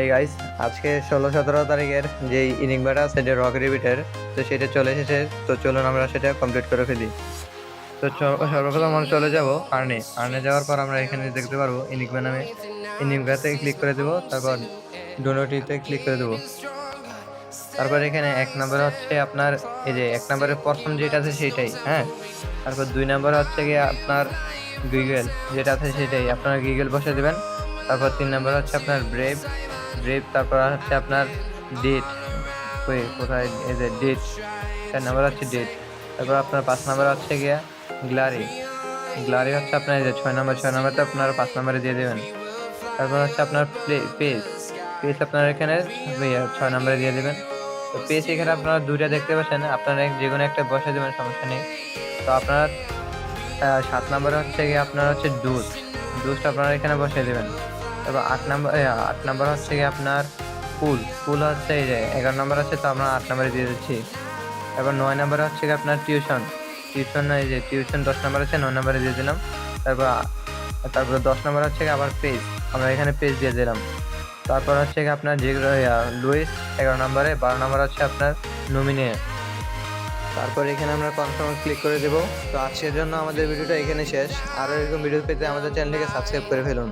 এই গাইস, আজকে 16-17 তারিখের যে ইনিংসটা আছে যে রক রিপিটের, তো সেটা চলে এসেছে। তো চলুন আমরা সেটা কমপ্লিট করে ফেলি। তো সর্বপ্রথম আমরা চলে যাব আর্নে। আর্নে যাওয়ার পর আমরা এখানে দেখতে পারবো ইনিংবা নামে। ইনিংবাতে ক্লিক করে দেবো, তারপর ডোনোটিতে ক্লিক করে দেবো। তারপর এখানে 1 নম্বরে হচ্ছে আপনার এই যে 1 নম্বরের প্রথম যেটা আছে সেটাই, হ্যাঁ। তারপর 2 নম্বরে হচ্ছে গিয়ে আপনার গুগল, যেটা আছে সেটাই আপনার গুগল বসে দিবেন। তারপর 3 নম্বরে হচ্ছে আপনার ব্রেভ। ব্রেভ তারপর হচ্ছে আপনার ডেট। কোথায়, এই যে ডেট। 4 নম্বর হচ্ছে ডেট। তারপর আপনার 5 নম্বরে হচ্ছে গিয়া গ্লারি। গ্লারি হচ্ছে আপনার এই যে 6 নম্বর। 6 নম্বরতে আপনার 5 নম্বরে দিয়ে দেবেন। তারপর হচ্ছে আপনার পেজ। পেজ আপনার এখানে 6 নম্বরে দিয়ে দেবেন। তো পেজ এখানে আপনারা দুইটা দেখতে পাচ্ছেন, আপনারা যে কোনো একটা বসে দেবেন, সমস্যা নেই। তো আপনারা 7 নম্বরে হচ্ছে গিয়ে আপনার হচ্ছে ডুস। ডুসটা আপনারা এখানে বসিয়ে দেবেন। তারপর 8 নম্বর হচ্ছে গিয়ে আপনার পুল। পুল হচ্ছে এই যে 11 নম্বর আছে, তো আমরা 8 নম্বরে দিয়ে দিচ্ছি। তারপর 9 নম্বরে হচ্ছে গিয়ে আপনার টিউশন। টিউশন এই যে টিউশন 10 নম্বর আছে, 9 নম্বরে দিয়ে দিলাম। তারপর তারপর 10 নম্বর হচ্ছে গিয়ে আবার পেজ, আমরা এখানে পেজ দিয়ে দিলাম। তারপর হচ্ছে গিয়ে আপনার যেগুলো লুইস 11 নম্বরে, 12 নম্বর হচ্ছে আপনার নমিনি। তারপর এখানে আমরা কনফার্ম ক্লিক করে দেব। তো আজকের জন্য আমাদের ভিডিওটা এখানে শেষ। আরো এরকম ভিডিও পেতে আমাদের চ্যানেলটিকে সাবস্ক্রাইব করে ফেলুন।